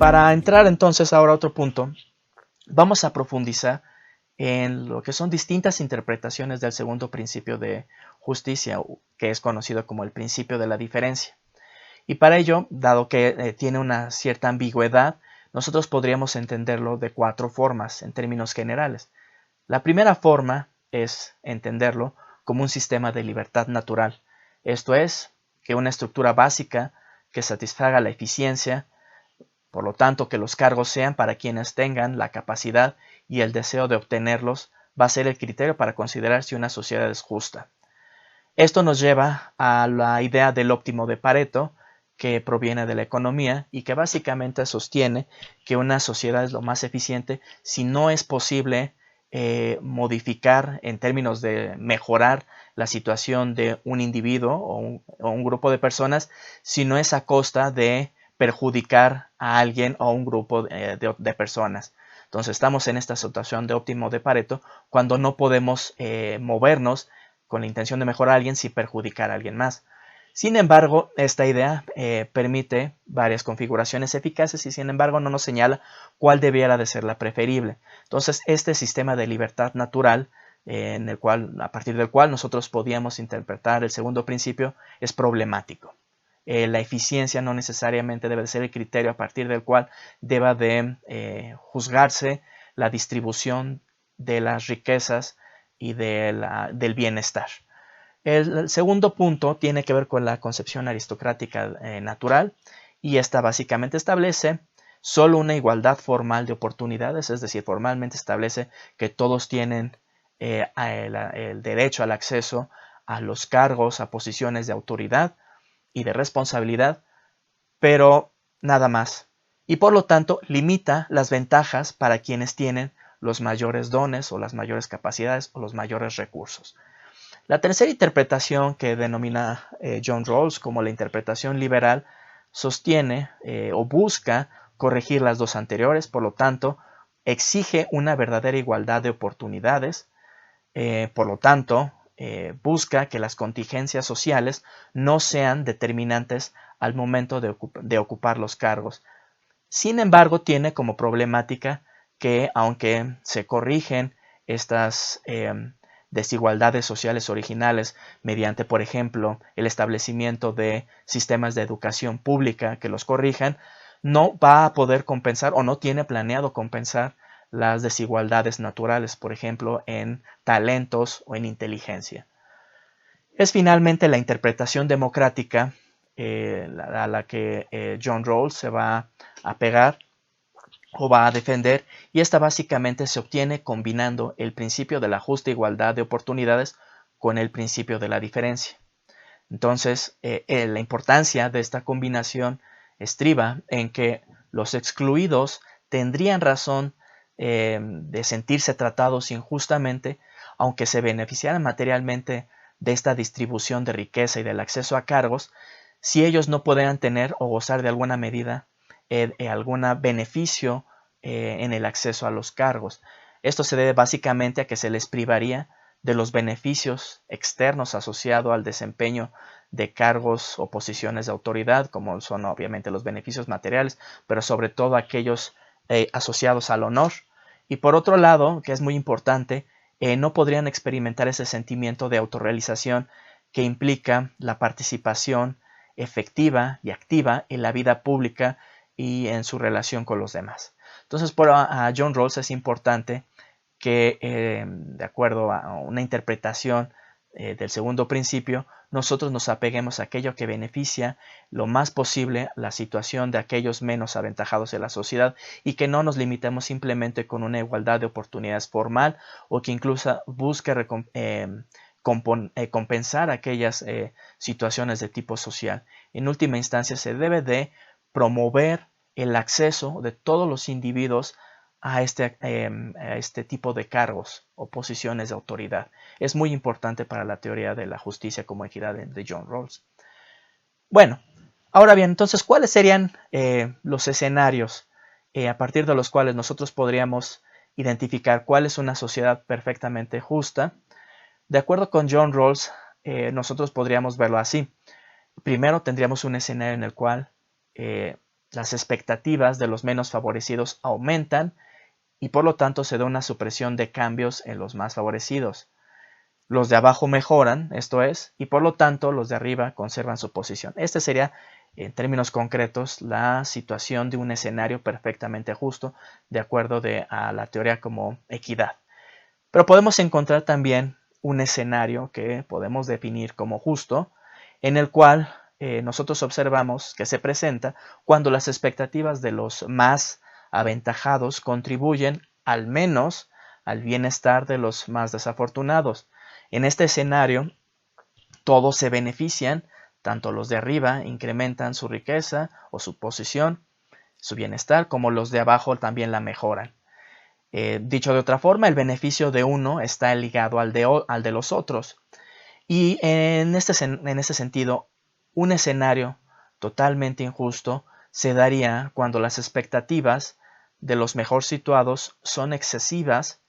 Para entrar entonces ahora a otro punto, vamos a profundizar en lo que son distintas interpretaciones del segundo principio de justicia, que es conocido como el principio de la diferencia. Y para ello, dado que tiene una cierta ambigüedad, nosotros podríamos entenderlo de cuatro formas en términos generales. La primera forma es entenderlo como un sistema de libertad natural, esto es, que una estructura básica que satisfaga la eficiencia, por lo tanto que los cargos sean para quienes tengan la capacidad y el deseo de obtenerlos, va a ser el criterio para considerar si una sociedad es justa. Esto nos lleva a la idea del óptimo de Pareto, que proviene de la economía y que básicamente sostiene que una sociedad es lo más eficiente si no es posible modificar en términos de mejorar la situación de un individuo o un grupo de personas, si no es a costa de perjudicar a alguien o a un grupo de personas. Entonces estamos en esta situación de óptimo de Pareto cuando no podemos movernos con la intención de mejorar a alguien sin perjudicar a alguien más. Sin embargo, esta idea permite varias configuraciones eficaces y sin embargo no nos señala cuál debiera de ser la preferible. Entonces, este sistema de libertad natural, a partir del cual nosotros podíamos interpretar el segundo principio, es problemático. La eficiencia no necesariamente debe de ser el criterio a partir del cual deba de juzgarse la distribución de las riquezas y del bienestar. El segundo punto tiene que ver con la concepción aristocrática natural y esta básicamente establece solo una igualdad formal de oportunidades, es decir, formalmente establece que todos tienen el derecho al acceso a los cargos, a posiciones de autoridad y de responsabilidad, pero nada más. Y por lo tanto limita las ventajas para quienes tienen los mayores dones o las mayores capacidades o los mayores recursos. La tercera interpretación, que denomina John Rawls como la interpretación liberal, sostiene o busca corregir las dos anteriores, por lo tanto, exige una verdadera igualdad de oportunidades, por lo tanto, busca que las contingencias sociales no sean determinantes al momento de ocupar los cargos. Sin embargo, tiene como problemática que, aunque se corrigen estas desigualdades sociales originales mediante, por ejemplo, el establecimiento de sistemas de educación pública que los corrijan, no va a poder compensar o no tiene planeado compensar las desigualdades naturales, por ejemplo, en talentos o en inteligencia. Es finalmente la interpretación democrática a la que John Rawls se va a pegar o va a defender, y esta básicamente se obtiene combinando el principio de la justa igualdad de oportunidades con el principio de la diferencia. Entonces, la importancia de esta combinación estriba en que los excluidos tendrían razón de sentirse tratados injustamente, aunque se beneficiaran materialmente de esta distribución de riqueza y del acceso a cargos, si ellos no pudieran tener o gozar de alguna medida algún beneficio en el acceso a los cargos. Esto se debe básicamente a que se les privaría de los beneficios externos asociados al desempeño de cargos o posiciones de autoridad, como son obviamente los beneficios materiales, pero sobre todo aquellos asociados al honor. Y por otro lado, que es muy importante, no podrían experimentar ese sentimiento de autorrealización que implica la participación efectiva y activa en la vida pública y en su relación con los demás. Entonces, a John Rawls es importante que, de acuerdo a una interpretación del segundo principio, nosotros nos apeguemos a aquello que beneficia lo más posible la situación de aquellos menos aventajados en la sociedad y que no nos limitemos simplemente con una igualdad de oportunidades formal o que incluso busque compensar aquellas situaciones de tipo social. En última instancia, se debe de promover el acceso de todos los individuos a este tipo de cargos o posiciones de autoridad. Es muy importante para la teoría de la justicia como equidad de John Rawls. Bueno, ahora bien, entonces, ¿cuáles serían los escenarios a partir de los cuales nosotros podríamos identificar cuál es una sociedad perfectamente justa? De acuerdo con John Rawls, nosotros podríamos verlo así. Primero tendríamos un escenario en el cual las expectativas de los menos favorecidos aumentan y por lo tanto se da una supresión de cambios en los más favorecidos. Los de abajo mejoran, esto es, y por lo tanto los de arriba conservan su posición. Este sería, en términos concretos, la situación de un escenario perfectamente justo, de acuerdo a la teoría como equidad. Pero podemos encontrar también un escenario que podemos definir como justo, en el cual nosotros observamos que se presenta cuando las expectativas de los más aventajados contribuyen al menos al bienestar de los más desafortunados. En este escenario, todos se benefician, tanto los de arriba incrementan su riqueza o su posición, su bienestar, como los de abajo también la mejoran. Dicho de otra forma, el beneficio de uno está ligado al de los otros. Y en este sentido, un escenario totalmente injusto se daría cuando las expectativas de los mejor situados son excesivas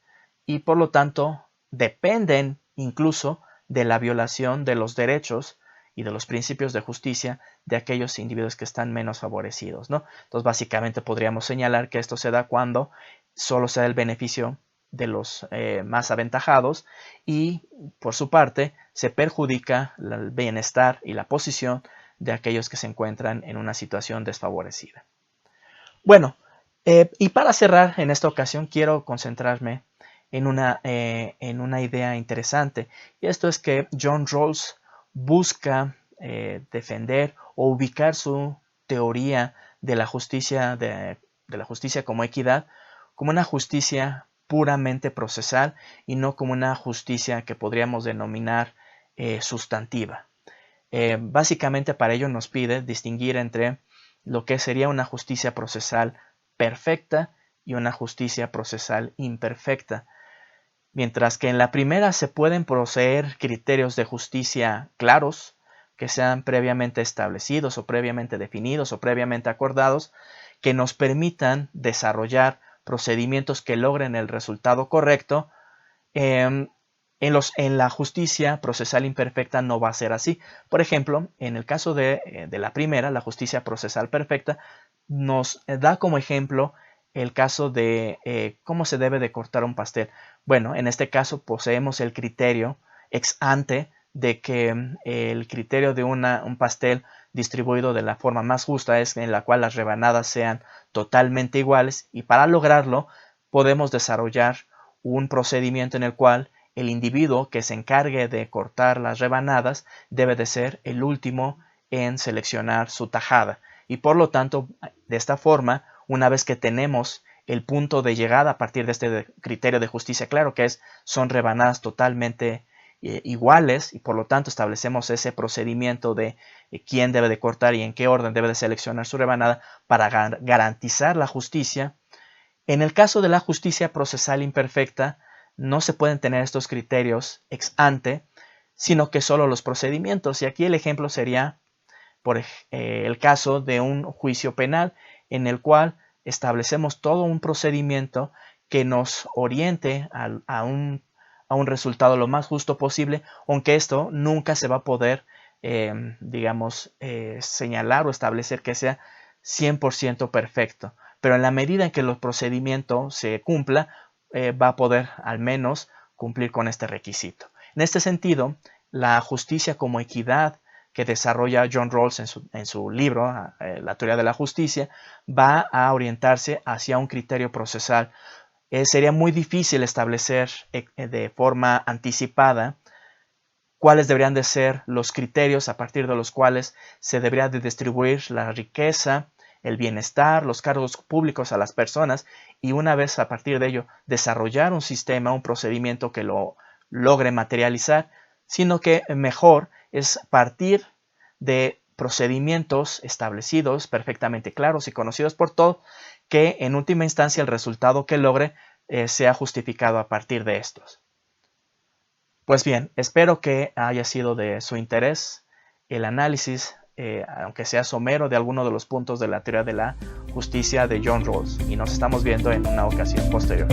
y por lo tanto dependen incluso de la violación de los derechos y de los principios de justicia de aquellos individuos que están menos favorecidos, ¿no? Entonces, básicamente podríamos señalar que esto se da cuando solo se da el beneficio de los más aventajados y, por su parte, se perjudica el bienestar y la posición de aquellos que se encuentran en una situación desfavorecida. Bueno, y para cerrar en esta ocasión quiero concentrarme en una idea interesante, y esto es que John Rawls busca defender o ubicar su teoría de la justicia, de la justicia como equidad, como una justicia puramente procesal y no como una justicia que podríamos denominar sustantiva. Básicamente para ello nos pide distinguir entre lo que sería una justicia procesal perfecta y una justicia procesal imperfecta. Mientras que en la primera se pueden poseer criterios de justicia claros, que sean previamente establecidos o previamente definidos o previamente acordados, que nos permitan desarrollar procedimientos que logren el resultado correcto. En la justicia procesal imperfecta no va a ser así. Por ejemplo, en el caso de la primera, la justicia procesal perfecta, nos da como ejemplo el caso de cómo se debe de cortar un pastel. Bueno, en este caso poseemos el criterio ex ante de que el criterio de un pastel distribuido de la forma más justa es en la cual las rebanadas sean totalmente iguales, y para lograrlo podemos desarrollar un procedimiento en el cual el individuo que se encargue de cortar las rebanadas debe de ser el último en seleccionar su tajada, y por lo tanto, de esta forma, una vez que tenemos el punto de llegada a partir de este criterio de justicia claro, que son rebanadas totalmente iguales, y por lo tanto establecemos ese procedimiento de quién debe de cortar y en qué orden debe de seleccionar su rebanada para garantizar la justicia. En el caso de la justicia procesal imperfecta, no se pueden tener estos criterios ex ante, sino que solo los procedimientos. Y aquí el ejemplo sería el caso de un juicio penal en el cual establecemos todo un procedimiento que nos oriente a un resultado lo más justo posible, aunque esto nunca se va a poder, señalar o establecer que sea 100% perfecto. Pero en la medida en que el procedimiento se cumpla, va a poder al menos cumplir con este requisito. En este sentido, la justicia como equidad que desarrolla John Rawls en su libro, La teoría de la justicia, va a orientarse hacia un criterio procesal. Sería muy difícil establecer de forma anticipada cuáles deberían de ser los criterios a partir de los cuales se debería de distribuir la riqueza, el bienestar, los cargos públicos a las personas, y una vez a partir de ello desarrollar un sistema, un procedimiento que lo logre materializar, sino que mejor es partir de procedimientos establecidos, perfectamente claros y conocidos por todos, que en última instancia el resultado que logre sea justificado a partir de estos. Pues bien, espero que haya sido de su interés el análisis, aunque sea somero, de alguno de los puntos de la teoría de la justicia de John Rawls, y nos estamos viendo en una ocasión posterior.